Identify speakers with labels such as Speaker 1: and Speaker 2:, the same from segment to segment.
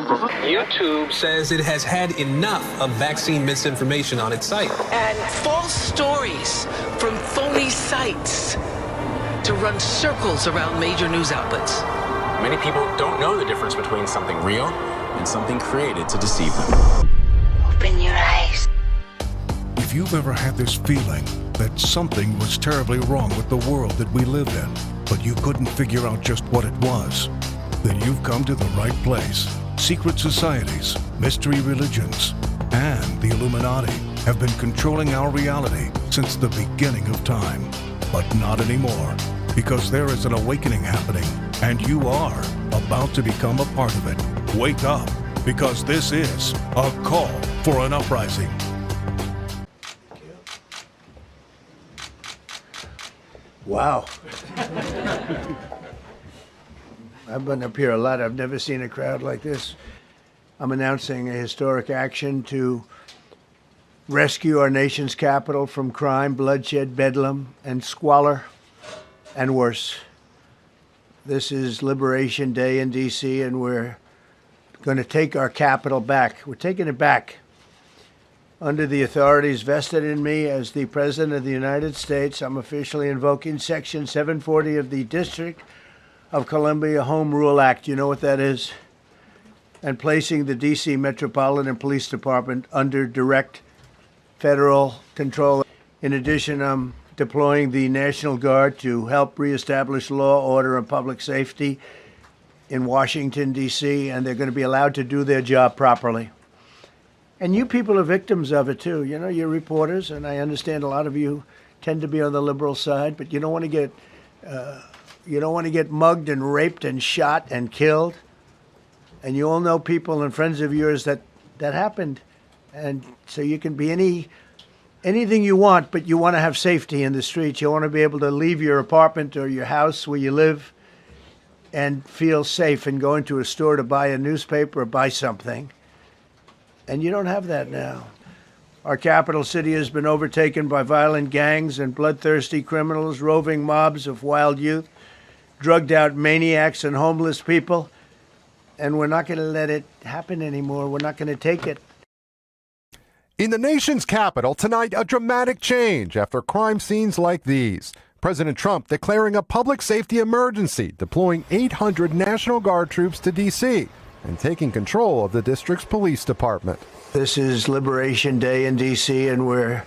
Speaker 1: YouTube says it has had enough of vaccine misinformation on its site.
Speaker 2: And false stories from phony sites to run circles around major news outlets.
Speaker 3: Many people don't know the difference between something real and something created to deceive them.
Speaker 4: Open your eyes.
Speaker 5: If you've ever had this feeling that something was terribly wrong with the world that we live in, but you couldn't figure out just what it was, then you've come to the right place. Secret societies, mystery religions, and the Illuminati have been controlling our reality since the beginning of time. But not anymore, because there is an awakening happening, and you are about to become a part of it. Wake up, because this is a call for an uprising.
Speaker 6: Wow. I've been up here a lot. I've never seen a crowd like this. I'm announcing a historic action to rescue our nation's capital from crime, bloodshed, bedlam, and squalor, and worse. This is Liberation Day in D.C., and we're going to take our capital back. We're taking it back. Under the authorities vested in me as the President of the United States, I'm officially invoking Section 740 of the District of Columbia Home Rule Act. You know what that is? And placing the D.C. Metropolitan Police Department under direct federal control. In addition, I'm deploying the National Guard to help reestablish law, order, and public safety in Washington, D.C., and they're going to be allowed to do their job properly. And you people are victims of it, too. You know, you're reporters, and I understand a lot of you tend to be on the liberal side, but you don't want to get mugged and raped and shot and killed. And you all know people and friends of yours that happened. And so you can be anything you want, but you want to have safety in the streets. You want to be able to leave your apartment or your house where you live and feel safe and go into a store to buy a newspaper or buy something. And you don't have that now. Our capital city has been overtaken by violent gangs and bloodthirsty criminals, roving mobs of wild youth, drugged out maniacs and homeless people. And we're not going to let it happen anymore. We're not going to take it.
Speaker 7: In the nation's capital tonight, a dramatic change after crime scenes like these. President Trump declaring a public safety emergency, deploying 800 National Guard troops to D.C. and taking control of the district's police department.
Speaker 6: This is Liberation Day in D.C., and we're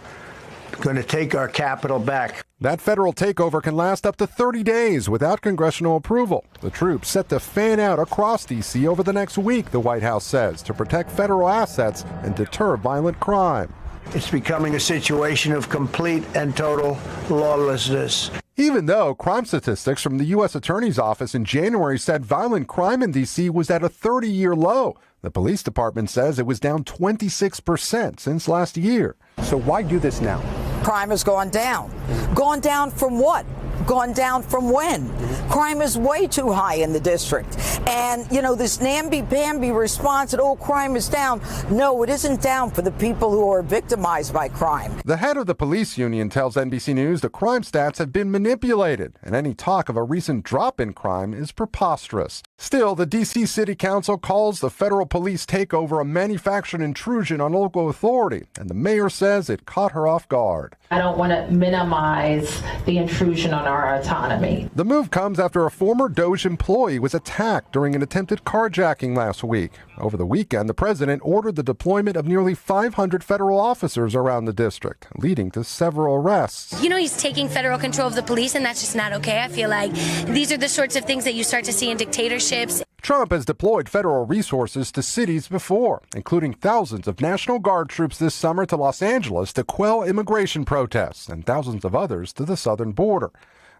Speaker 6: going to take our capital back.
Speaker 7: That federal takeover can last up to 30 days without congressional approval. The troops set to fan out across D.C. over the next week, the White House says, to protect federal assets and deter violent crime.
Speaker 6: It's becoming a situation of complete and total lawlessness.
Speaker 7: Even though crime statistics from the U.S. Attorney's Office in January said violent crime in D.C. was at a 30-year low, the police department says it was down 26% since last year.
Speaker 8: So why do this now?
Speaker 9: Crime has gone down. Gone down from what? Gone down from when? Crime is way too high in the district. And, you know, this namby-pamby response that, oh, crime is down. No, it isn't down for the people who are victimized by crime.
Speaker 7: The head of the police union tells NBC News the crime stats have been manipulated, and any talk of a recent drop in crime is preposterous. Still, the D.C. City Council calls the federal police takeover a manufactured intrusion on local authority, and the mayor says it caught her off guard.
Speaker 10: I don't want to minimize the intrusion on our autonomy.
Speaker 7: The move comes after a former DOJ employee was attacked during an attempted carjacking last week. Over the weekend, the president ordered the deployment of nearly 500 federal officers around the district, leading to several arrests.
Speaker 11: You know, he's taking federal control of the police, and that's just not okay. I feel like these are the sorts of things that you start to see in dictatorships.
Speaker 7: Trump has deployed federal resources to cities before, including thousands of National Guard troops this summer to Los Angeles to quell immigration protests, and thousands of others to the southern border.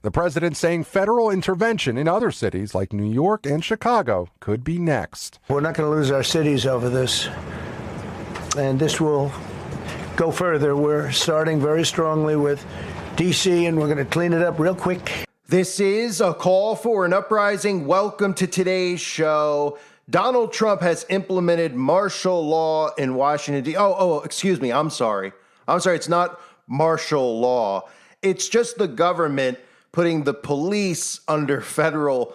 Speaker 7: The president saying federal intervention in other cities like New York and Chicago could be next.
Speaker 6: We're not going to lose our cities over this, and this will go further. We're starting very strongly with D.C., and we're going to clean it up real quick.
Speaker 12: This is a call for an uprising. Welcome to today's show. Donald Trump has implemented martial law in Washington, D.C. Excuse me. I'm sorry. It's not martial law. It's just the government putting the police under federal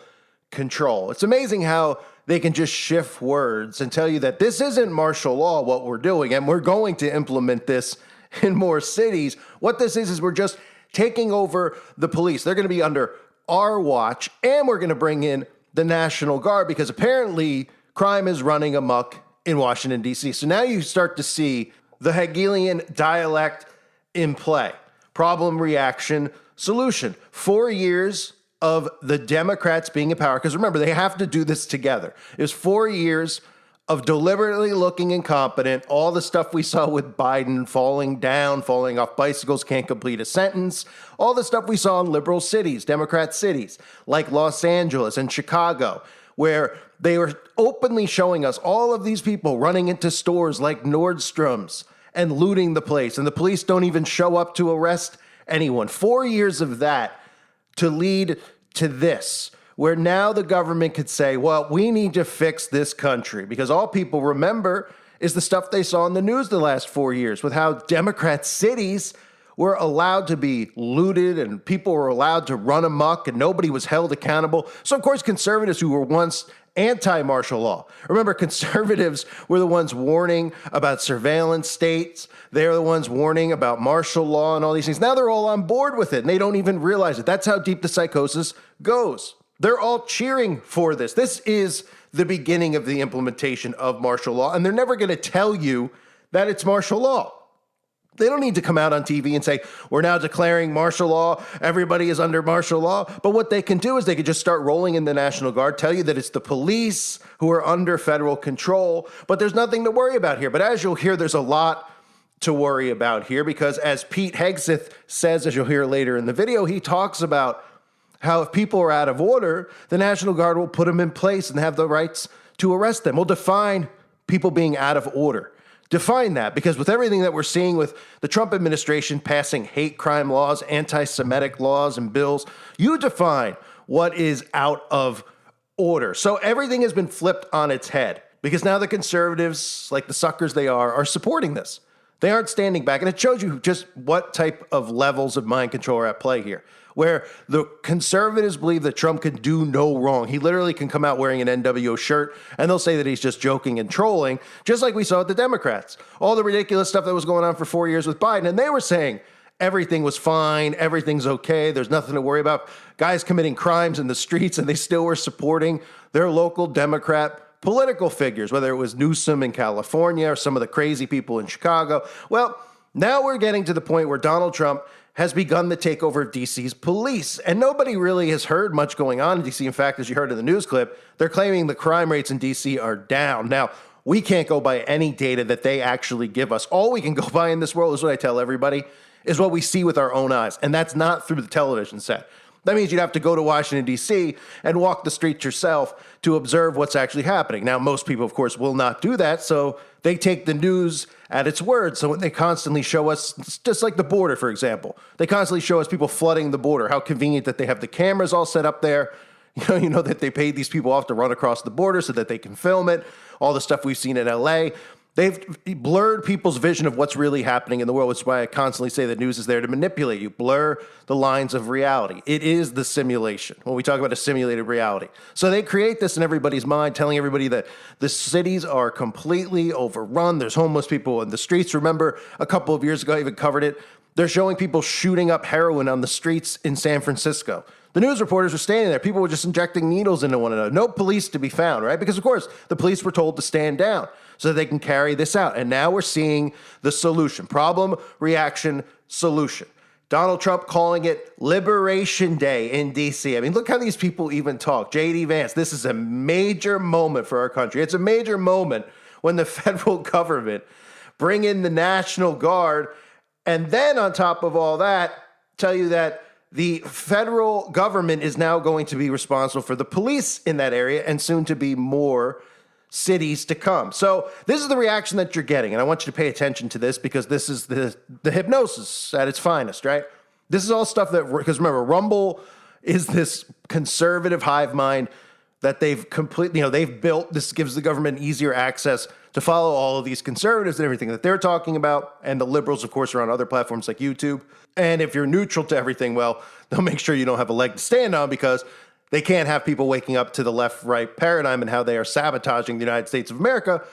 Speaker 12: control. It's amazing how they can just shift words and tell you that this isn't martial law, what we're doing, and we're going to implement this in more cities. What this is we're just taking over the police. They're going to be under our watch, and we're going to bring in the National Guard because apparently crime is running amok in Washington, D.C. So now you start to see the Hegelian dialect in play. Problem, reaction, solution. 4 years of the Democrats being in power, because remember, they have to do this together. It was 4 years of deliberately looking incompetent, all the stuff we saw with Biden falling down, falling off bicycles, can't complete a sentence, all the stuff we saw in liberal cities, Democrat cities, like Los Angeles and Chicago, where they were openly showing us all of these people running into stores like Nordstrom's and looting the place, and the police don't even show up to arrest anyone. 4 years of that to lead to this, where now the government could say, well, we need to fix this country, because all people remember is the stuff they saw in the news the last 4 years with how Democrat cities were allowed to be looted and people were allowed to run amok and nobody was held accountable. So, of course, conservatives who were once anti-martial law. Remember, conservatives were the ones warning about surveillance states. They're the ones warning about martial law and all these things. Now they're all on board with it, and they don't even realize it. That's how deep the psychosis goes. They're all cheering for this. This is the beginning of the implementation of martial law, and they're never going to tell you that it's martial law. They don't need to come out on TV and say, we're now declaring martial law, everybody is under martial law. But what they can do is they can just start rolling in the National Guard, tell you that it's the police who are under federal control, but there's nothing to worry about here. But as you'll hear, there's a lot to worry about here, because as Pete Hegseth says, as you'll hear later in the video, he talks about how if people are out of order, the National Guard will put them in place and have the rights to arrest them. We'll define people being out of order. Define that, because with everything that we're seeing with the Trump administration passing hate crime laws, anti-Semitic laws and bills, you define what is out of order. So everything has been flipped on its head, because now the conservatives, like the suckers they are supporting this. They aren't standing back. And it shows you just what type of levels of mind control are at play here, where the conservatives believe that Trump can do no wrong. He literally can come out wearing an NWO shirt, and they'll say that he's just joking and trolling, just like we saw with the Democrats. All the ridiculous stuff that was going on for 4 years with Biden, and they were saying everything was fine, everything's okay, there's nothing to worry about. Guys committing crimes in the streets, and they still were supporting their local Democrat political figures, whether it was Newsom in California or some of the crazy people in Chicago. Well, now we're getting to the point where Donald Trump has begun the takeover of DC's police, and nobody really has heard much going on in DC. In fact, as you heard in the news clip, they're claiming the crime rates in DC are down. Now, we can't go by any data that they actually give us. All we can go by in this world is what I tell everybody, is what we see with our own eyes, and that's not through the television set. That means you'd have to go to Washington, D.C. and walk the streets yourself to observe what's actually happening. Now, most people, of course, will not do that, so they take the news at its word. So when they constantly show us, just like the border, for example, they constantly show us people flooding the border, how convenient that they have the cameras all set up there. You know that they paid these people off to run across the border so that they can film it, all the stuff we've seen in L.A., they've blurred people's vision of what's really happening in the world, which is why I constantly say that news is there to manipulate you, blur the lines of reality. It is the simulation when we talk about a simulated reality. So they create this in everybody's mind, telling everybody that the cities are completely overrun. There's homeless people in the streets. Remember, a couple of years ago, I even covered it. They're showing people shooting up heroin on the streets in San Francisco. The news reporters were standing there. People were just injecting needles into one another. No police to be found, right? Because, of course, the police were told to stand down so that they can carry this out. And now we're seeing the solution. Problem, reaction, solution. Donald Trump calling it Liberation Day in D.C. I mean, look how these people even talk. J.D. Vance, this is a major moment for our country. It's a major moment when the federal government bring in the National Guard, and then on top of all that, tell you that the federal government is now going to be responsible for the police in that area, and soon to be more cities to come. So this is the reaction that you're getting, and I want you to pay attention to this, because this is the hypnosis at its finest, right? This is all stuff that, because remember, Rumble is this conservative hive mind that they've completely, they've built. This gives the government easier access to follow all of these conservatives and everything that they're talking about. And the liberals, of course, are on other platforms like YouTube. And if you're neutral to everything, well, they'll make sure you don't have a leg to stand on, because They can't have people waking up to the left-right paradigm and how they are sabotaging the United States of America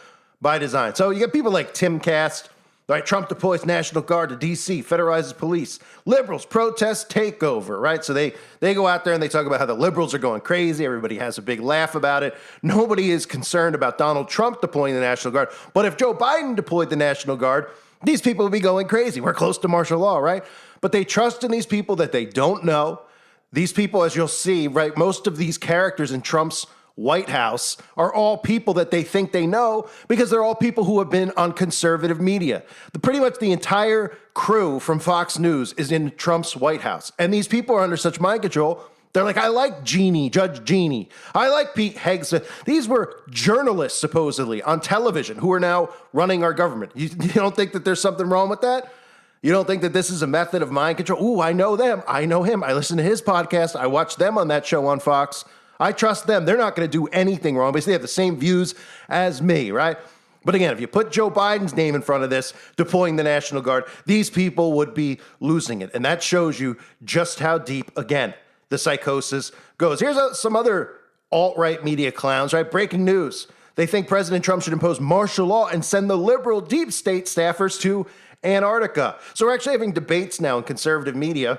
Speaker 12: by design. So you get people like Tim Cast, right? Trump deploys National Guard to D.C., federalizes police. Liberals protest takeover, right? So they go out there and they talk about how the liberals are going crazy. Everybody has a big laugh about it. Nobody is concerned about Donald Trump deploying the National Guard. But if Joe Biden deployed the National Guard, these people would be going crazy. We're close to martial law, right? But they trust in these people that they don't know. These people, as you'll see, right, most of these characters in Trump's White House are all people that they think they know because they're all people who have been on conservative media. Pretty much the entire crew from Fox News is in Trump's White House. And these people are under such mind control. They're like, I like Jeannie, Judge Jeannie. I like Pete Hegseth. These were journalists, supposedly, on television who are now running our government. You don't think that there's something wrong with that? You don't think that this is a method of mind control? Ooh, I know them. I know him. I listen to his podcast. I watch them on that show on Fox. I trust them. They're not going to do anything wrong because they have the same views as me, right? But again, if you put Joe Biden's name in front of this, deploying the National Guard, these people would be losing it. And that shows you just how deep, again, the psychosis goes. Here's some other alt-right media clowns, right? Breaking news. They think President Trump should impose martial law and send the liberal deep state staffers to Antarctica. So we're actually having debates now in conservative media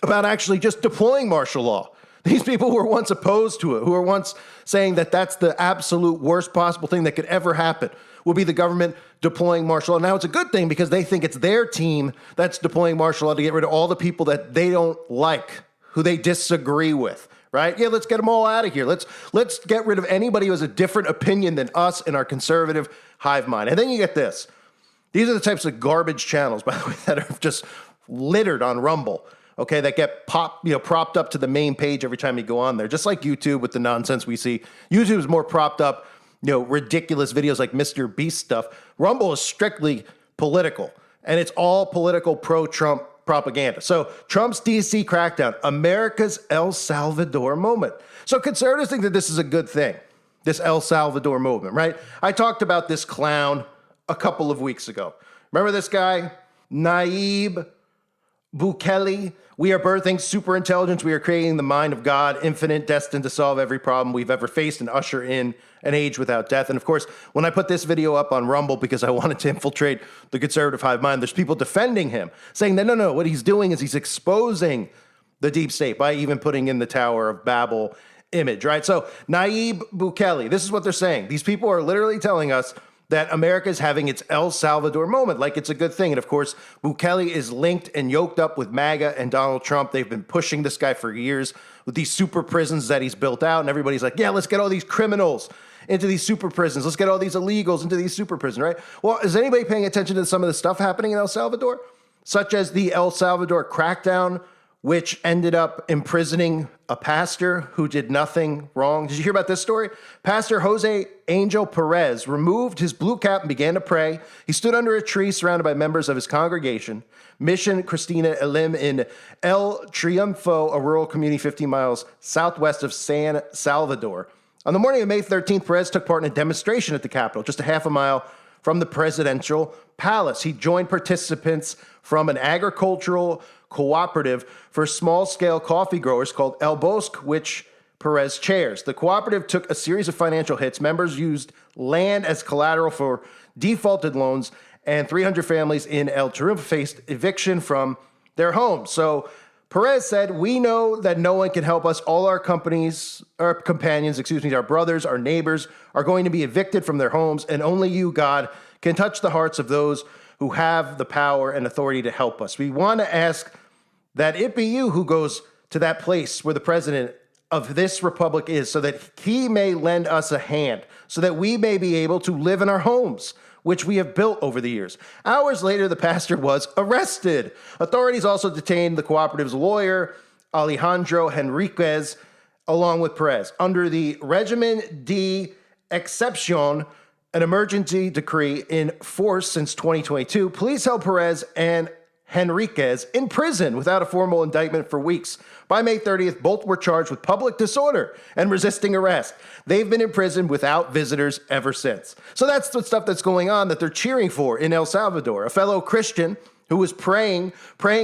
Speaker 12: about actually just deploying martial law. These people who were once opposed to it, who were once saying that that's the absolute worst possible thing that could ever happen, will be the government deploying martial law. Now it's a good thing because they think it's their team that's deploying martial law to get rid of all the people that they don't like, who they disagree with, right? Yeah, let's get them all out of here. Let's get rid of anybody who has a different opinion than us in our conservative hive mind. And then you get this. These are the types of garbage channels, by the way, that are just littered on Rumble. Okay, that get propped up to the main page every time you go on there. Just like YouTube with the nonsense we see. YouTube is more propped up, ridiculous videos like Mr. Beast stuff. Rumble is strictly political, and it's all political pro-Trump propaganda. So Trump's DC crackdown, America's El Salvador moment. So conservatives think that this is a good thing, this El Salvador movement, right? I talked about this clown a couple of weeks ago. Remember this guy, Nayib Bukele? We are birthing superintelligence. We are creating the mind of God, infinite, destined to solve every problem we've ever faced and usher in an age without death. And of course, when I put this video up on Rumble because I wanted to infiltrate the conservative hive mind, there's people defending him, saying that no, what he's doing is he's exposing the deep state by even putting in the Tower of Babel image, right? So Nayib Bukele, this is what they're saying. These people are literally telling us that America is having its El Salvador moment, like it's a good thing. And of course, Bukele is linked and yoked up with MAGA and Donald Trump. They've been pushing this guy for years with these super prisons that he's built out. And everybody's like, yeah, let's get all these criminals into these super prisons. Let's get all these illegals into these super prisons, right? Well, is anybody paying attention to some of the stuff happening in El Salvador? Such as the El Salvador crackdown, which ended up imprisoning a pastor who did nothing wrong. Did you hear about this story? Pastor Jose Angel Perez removed his blue cap and began to pray. He stood under a tree surrounded by members of his congregation, Mission Cristina Elim in El Triunfo, a rural community 15 miles southwest of San Salvador. On the morning of May 13th, Perez took part in a demonstration at the Capitol, just a half a mile from the presidential palace. He joined participants from an agricultural cooperative for small-scale coffee growers called El Bosque, which Perez chairs. The cooperative took a series of financial hits. Members used land as collateral for defaulted loans, and 300 families in El Triunfo faced eviction from their homes. So Perez said, we know that no one can help us. All our companions, our brothers, our neighbors are going to be evicted from their homes, and only you, God, can touch the hearts of those who have the power and authority to help us. We want to ask that it be you who goes to that place where the president of this republic is, so that he may lend us a hand, so that we may be able to live in our homes, which we have built over the years. Hours later, the pastor was arrested. Authorities also detained the cooperative's lawyer, Alejandro Henriquez, along with Perez. Under the Régimen de Exception, an emergency decree in force since 2022, police held Perez and Henriquez in prison without a formal indictment for weeks. By May 30th, both were charged with public disorder and resisting arrest. They've been in prison without visitors ever since. So that's the stuff that's going on that they're cheering for in El Salvador. A fellow Christian who was praying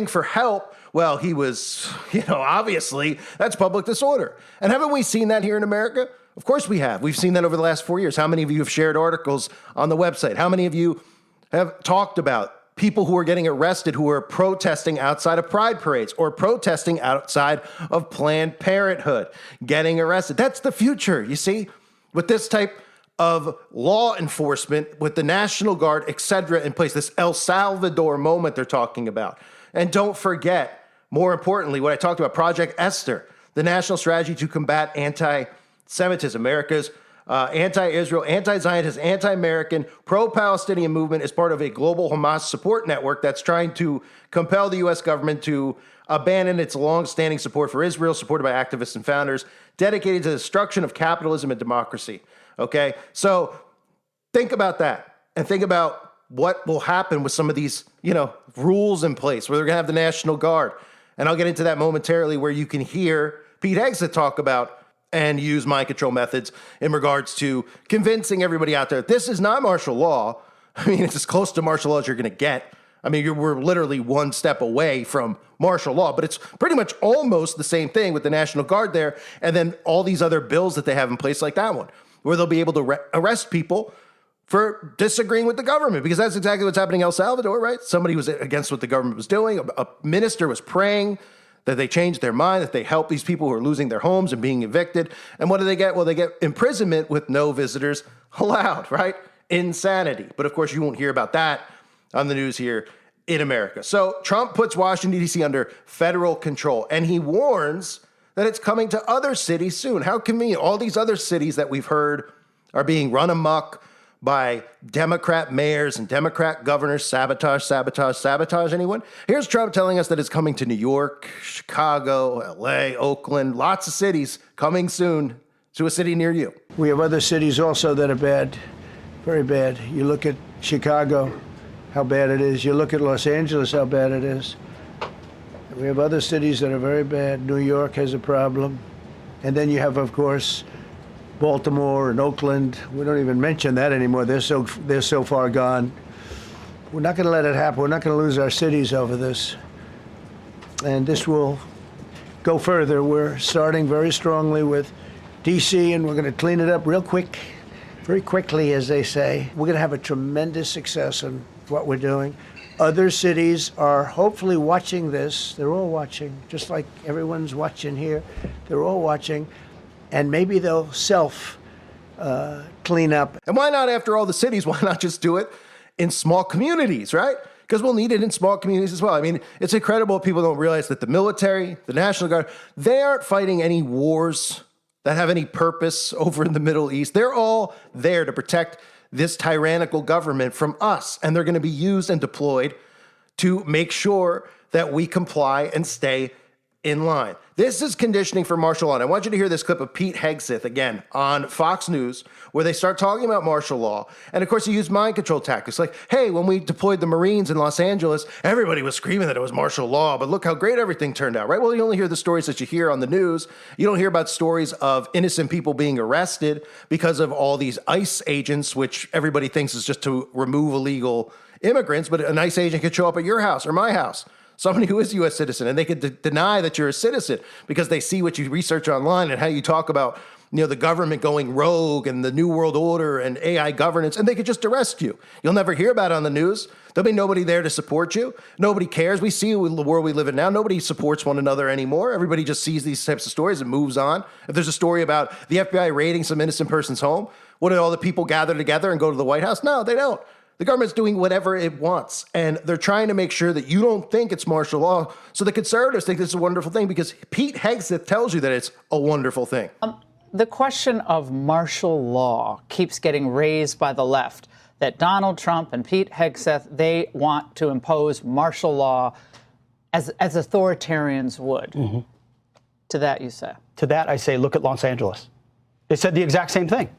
Speaker 12: for help well, he was, obviously that's public disorder. And haven't we seen that here in America? Of course we have. We've seen that over the last 4 years. How many of you have shared articles on the website? How many of you have talked about people who are getting arrested who are protesting outside of pride parades or protesting outside of Planned Parenthood, getting arrested? That's the future, you see, with this type of law enforcement, with the National Guard, et cetera, in place, this El Salvador moment they're talking about. And don't forget, more importantly, what I talked about, Project Esther, the national strategy to combat anti-Semitism, America's anti-Israel, anti-Zionist, anti-American, pro-Palestinian movement is part of a global Hamas support network that's trying to compel the U.S. government to abandon its long-standing support for Israel, supported by activists and founders, dedicated to the destruction of capitalism and democracy. Okay, so think about that and think about what will happen with some of these, rules in place where they're going to have the National Guard. And I'll get into that momentarily, where you can hear Pete Hegseth talk about and use mind control methods in regards to convincing everybody out there. This is not martial law. I mean, it's as close to martial law as you're going to get. I mean, we're literally one step away from martial law, but it's pretty much almost the same thing with the National Guard there. And then all these other bills that they have in place like that one, where they'll be able to arrest people for disagreeing with the government, because that's exactly what's happening in El Salvador, right? Somebody was against what the government was doing. A minister was praying that they change their mind, that they help these people who are losing their homes and being evicted. And what do they get? Well, they get imprisonment with no visitors allowed, right? Insanity. But of course, you won't hear about that on the news here in America. So Trump puts Washington, D.C. under federal control, and he warns that it's coming to other cities soon. How convenient. All these other cities that we've heard are being run amok by Democrat mayors and Democrat governors. Sabotage anyone? Here's Trump telling us that it's coming to New York, Chicago, L.A., Oakland, lots of cities coming soon to a city near you.
Speaker 6: We have other cities also that are bad, very bad. You look at Chicago, how bad it is. You look at Los Angeles, how bad it is. We have other cities that are very bad. New York has a problem. And then you have, of course, Baltimore and Oakland. We don't even mention that anymore. They're so far gone. We're not going to let it happen. We're not going to lose our cities over this. And this will go further. We're starting very strongly with D.C., and we're going to clean it up real quick, very quickly, as they say. We're going to have a tremendous success in what we're doing. Other cities are hopefully watching this. They're all watching, just like everyone's watching here. They're all watching. And maybe they'll clean up.
Speaker 12: And why not, after all the cities, why not just do it in small communities, right? Because we'll need it in small communities as well. I mean, it's incredible. People don't realize that the military, the National Guard, they aren't fighting any wars that have any purpose over in the Middle East. They're all there to protect this tyrannical government from us. And they're going to be used and deployed to make sure that we comply and stay in line. This is conditioning for martial law. And I want you to hear this clip of Pete Hegseth again on Fox News, where they start talking about martial law. And of course, he used mind control tactics. Like, hey, when we deployed the Marines in Los Angeles, everybody was screaming that it was martial law, but look how great everything turned out, right? Well, you only hear the stories that you hear on the news. You don't hear about stories of innocent people being arrested because of all these ICE agents, which everybody thinks is just to remove illegal immigrants, but an ICE agent could show up at your house or my house, somebody who is a U.S. citizen, and they could deny that you're a citizen because they see what you research online and how you talk about, the government going rogue and the New World Order and AI governance, and they could just arrest you. You'll never hear about it on the news. There'll be nobody there to support you. Nobody cares. We see the world we live in now. Nobody supports one another anymore. Everybody just sees these types of stories and moves on. If there's a story about the FBI raiding some innocent person's home, what, do all the people gather together and go to the White House? No, they don't. The government's doing whatever it wants, and they're trying to make sure that you don't think it's martial law. So the conservatives think this is a wonderful thing because Pete Hegseth tells you that it's a wonderful thing.
Speaker 8: The question of martial law keeps getting raised by the left, that Donald Trump and Pete Hegseth, they want to impose martial law as authoritarians would. Mm-hmm. To that you say?
Speaker 13: To that I say, look at Los Angeles. They said the exact same thing.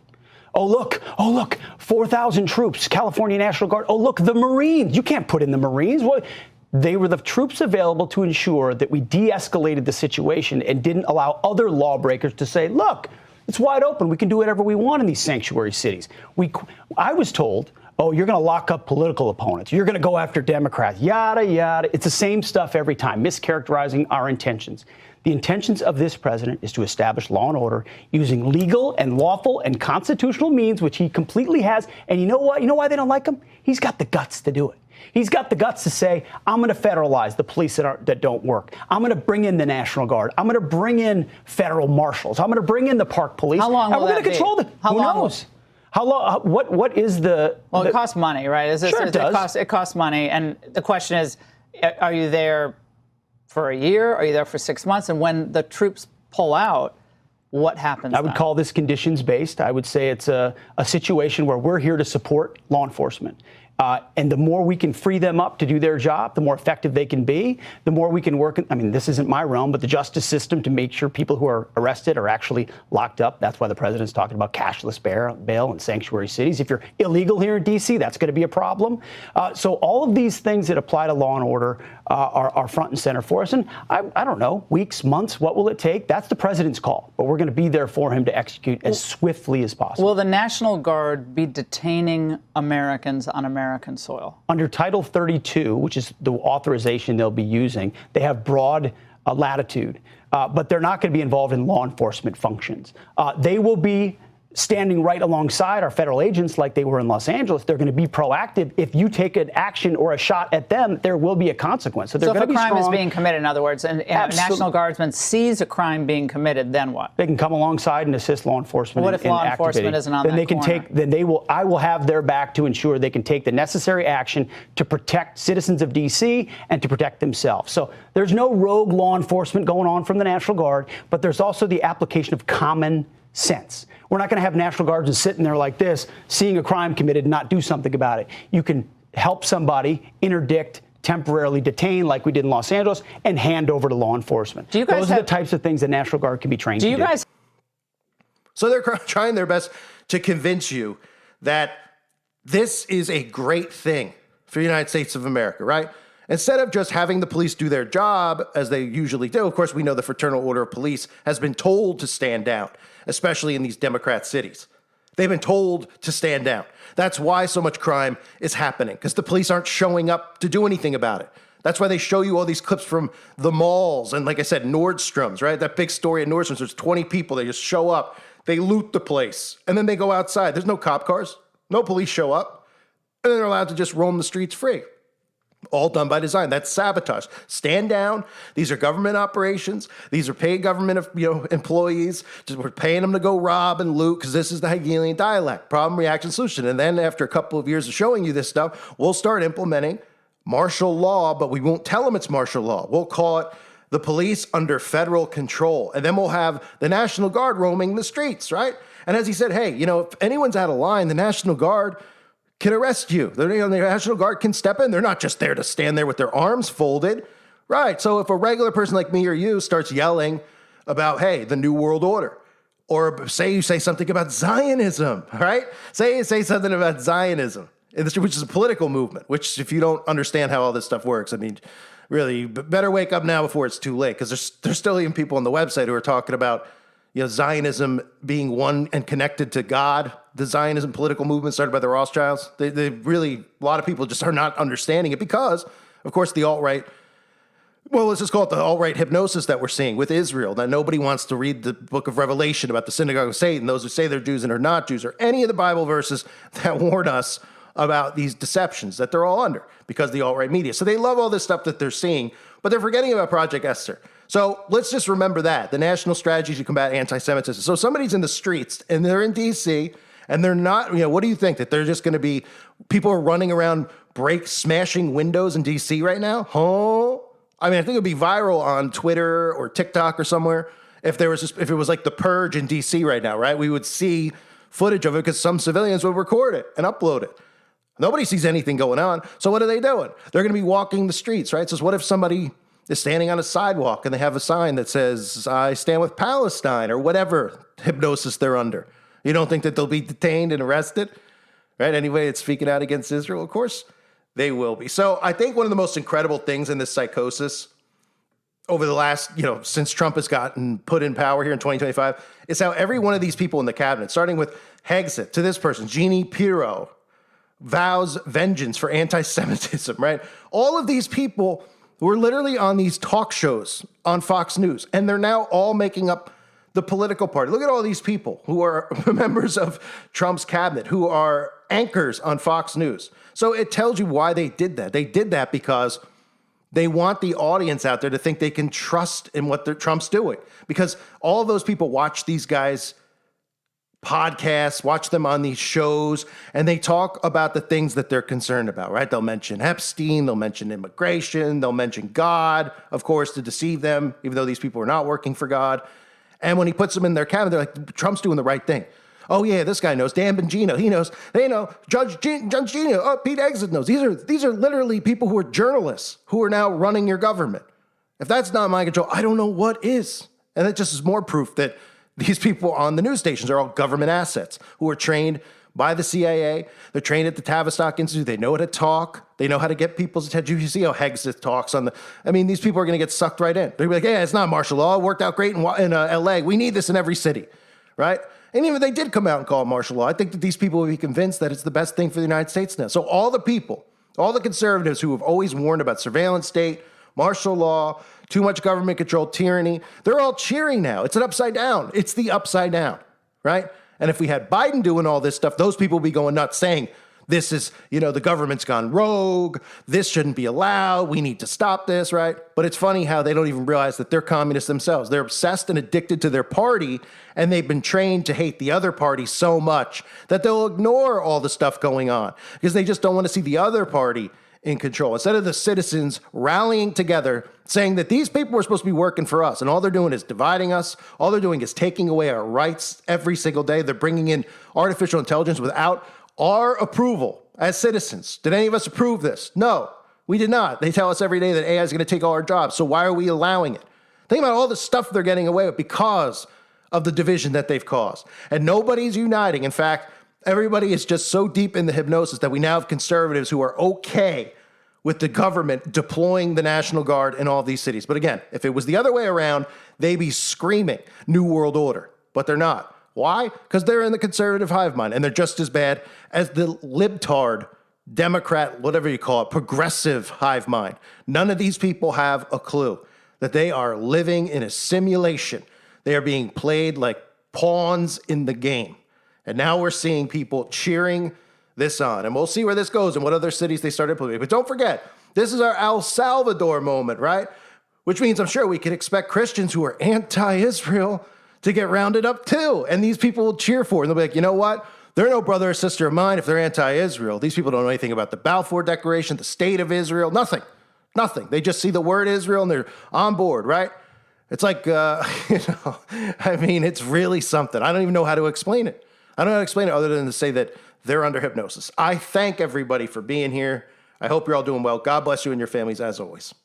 Speaker 13: Oh, look, 4,000 troops, California National Guard. Oh, look, the Marines. You can't put in the Marines. What? They were the troops available to ensure that we de-escalated the situation and didn't allow other lawbreakers to say, look, it's wide open. We can do whatever we want in these sanctuary cities. I was told Oh, you're going to lock up political opponents. You're going to go after Democrats, yada, yada. It's the same stuff every time, mischaracterizing our intentions. The intentions of this president is to establish law and order using legal and lawful and constitutional means, which he completely has. And you know what? You know why they don't like him? He's got the guts to do it. He's got the guts to say, I'm going to federalize the police that don't work. I'm going to bring in the National Guard. I'm going to bring in federal marshals. I'm going to bring in the park police.
Speaker 8: How long will
Speaker 13: and we're going to control them.
Speaker 8: How
Speaker 13: Who
Speaker 8: long
Speaker 13: knows? How long? What is the?
Speaker 8: Well, it costs money, right?
Speaker 13: Sure, it does.
Speaker 8: It costs money, and the question is, are you there for a year? Are you there for 6 months? And when the troops pull out, what happens?
Speaker 13: I would call this conditions based. I would say it's a situation where we're here to support law enforcement. And the more we can free them up to do their job, the more effective they can be, the more we can work. I mean, this isn't my realm, but the justice system to make sure people who are arrested are actually locked up. That's why the president's talking about cashless bail in sanctuary cities. If you're illegal here in D.C., that's going to be a problem. So all of these things that apply to law and order are front and center for us. And I don't know, weeks, months, what will it take? That's the president's call. But we're going to be there for him to execute as swiftly as possible.
Speaker 8: Will the National Guard be detaining Americans on American soil?
Speaker 13: Under Title 32, which is the authorization they'll be using, they have broad latitude, but they're not going to be involved in law enforcement functions. They will be standing right alongside our federal agents like they were in Los Angeles. They're going to be proactive. If you take an action or a shot at them, there will be a consequence. So they're going to be strong.
Speaker 8: So if a crime is being committed, in other words, and a National Guardsman sees a crime being committed, then what?
Speaker 13: They can come alongside and assist law enforcement.
Speaker 8: What if law enforcement isn't on
Speaker 13: then
Speaker 8: that
Speaker 13: they can
Speaker 8: corner?
Speaker 13: I will have their back to ensure they can take the necessary action to protect citizens of D.C. and to protect themselves. So there's no rogue law enforcement going on from the National Guard, but there's also the application of common sense. We're not going to have National Guardsmen sitting there like this, seeing a crime committed and not do something about it. You can help somebody, interdict, temporarily detain like we did in Los Angeles, and hand over to law enforcement. Those are the types of things the National Guard can be trained to do.
Speaker 12: So they're trying their best to convince you that this is a great thing for the United States of America, right? Instead of just having the police do their job as they usually do. Of course, we know the Fraternal Order of Police has been told to stand down, especially in these Democrat cities. They've been told to stand down. That's why so much crime is happening, because the police aren't showing up to do anything about it. That's why they show you all these clips from the malls and, like I said, Nordstrom's, right? That big story at Nordstrom's, there's 20 people. They just show up. They loot the place, and then they go outside. There's no cop cars. No police show up. And they're allowed to just roam the streets free. All done by design. That's sabotage. Stand down. These are government operations. These are paid government, employees. We're paying them to go rob and loot because this is the Hegelian dialectic, problem, reaction, solution. And then after a couple of years of showing you this stuff, we'll start implementing martial law, but we won't tell them it's martial law. We'll call it the police under federal control. And then we'll have the National Guard roaming the streets, right? And as he said, hey, if anyone's out of line, the National Guard can arrest you. The National Guard can step in. They're not just there to stand there with their arms folded. Right. So if a regular person like me or you starts yelling about, hey, the New World Order, or say you say something about Zionism, right? Say something about Zionism, which is a political movement, which if you don't understand how all this stuff works, I mean, really, better wake up now before it's too late, because there's still even people on the website who are talking about Zionism being one and connected to God. The Zionism political movement started by the Rothschilds. They really, a lot of people just are not understanding it because, of course, the alt-right, well, let's just call it the alt-right hypnosis that we're seeing with Israel, that nobody wants to read the book of Revelation about the synagogue of Satan, those who say they're Jews and are not Jews, or any of the Bible verses that warn us about these deceptions that they're all under because of the alt-right media. So they love all this stuff that they're seeing, but they're forgetting about Project Esther. So let's just remember that, the national strategy to combat anti-Semitism. So somebody's in the streets and they're in D.C., and they're not, what do you think? That they're just going to be, people are running around smashing windows in D.C. right now? I mean, I think it would be viral on Twitter or TikTok or somewhere if it was like the purge in D.C. right now, right? We would see footage of it because some civilians would record it and upload it. Nobody sees anything going on. So what are they doing? They're going to be walking the streets, right? So what if somebody is standing on a sidewalk and they have a sign that says, I stand with Palestine, or whatever hypnosis they're under? You don't think that they'll be detained and arrested, right? Anyway, it's speaking out against Israel, of course, they will be. So I think one of the most incredible things in this psychosis over the last, since Trump has gotten put in power here in 2025, is how every one of these people in the cabinet, starting with Hegseth to this person, Jeannie Pirro, vows vengeance for anti-Semitism, right? All of these people were literally on these talk shows on Fox News, and they're now all making up the political party. Look at all these people who are members of Trump's cabinet, who are anchors on Fox News. So it tells you why they did that. They did that because they want the audience out there to think they can trust in what Trump's doing. Because all those people watch these guys' podcasts, watch them on these shows, and they talk about the things that they're concerned about, right? They'll mention Epstein, they'll mention immigration, they'll mention God, of course, to deceive them, even though these people are not working for God. And when he puts them in their cabinet, they're like, Trump's doing the right thing. Oh, yeah, this guy knows. Dan Bongino, he knows. They know. Judge Gino, oh, Pete Hegseth knows. These are literally people who are journalists who are now running your government. If that's not mind control, I don't know what is. And that just is more proof that these people on the news stations are all government assets who are trained by the CIA. They're trained at the Tavistock Institute. They know how to talk. They know how to get people's attention. You see how Hegseth talks on these people are going to get sucked right in. They're going to be like, yeah, it's not martial law. It worked out great in LA. We need this in every city, right? And even if they did come out and call it martial law, I think that these people would be convinced that it's the best thing for the United States now. So all the people, all the conservatives who have always warned about surveillance state, martial law, too much government control, tyranny, they're all cheering now. It's an upside down. It's the upside down, right? And if we had Biden doing all this stuff, those people would be going nuts saying, this is, the government's gone rogue. This shouldn't be allowed. We need to stop this, right? But it's funny how they don't even realize that they're communists themselves. They're obsessed and addicted to their party, and they've been trained to hate the other party so much that they'll ignore all the stuff going on because they just don't want to see the other party in control. Instead of the citizens rallying together, saying that these people are supposed to be working for us, and all they're doing is dividing us. All they're doing is taking away our rights every single day. They're bringing in artificial intelligence without our approval as citizens. Did any of us approve this? No, we did not. They tell us every day that AI is going to take all our jobs. So why are we allowing it? Think about all the stuff they're getting away with because of the division that they've caused. And nobody's uniting. In fact, everybody is just so deep in the hypnosis that we now have conservatives who are okay with the government deploying the National Guard in all of these cities. But again, if it was the other way around, they'd be screaming New World Order. But they're not. Why? Because they're in the conservative hive mind, and they're just as bad as the libtard, Democrat, whatever you call it, progressive hive mind. None of these people have a clue that they are living in a simulation. They are being played like pawns in the game. And now we're seeing people cheering this on. And we'll see where this goes and what other cities they start implementing. But don't forget, this is our El Salvador moment, right? Which means I'm sure we could expect Christians who are anti-Israel to get rounded up too. And these people will cheer for it. And they'll be like, you know what? They're no brother or sister of mine if they're anti-Israel. These people don't know anything about the Balfour Declaration, the state of Israel, nothing. They just see the word Israel and they're on board, right? It's like, it's really something. I don't even know how to explain it. I don't know how to explain it other than to say that they're under hypnosis. I thank everybody for being here. I hope you're all doing well. God bless you and your families as always.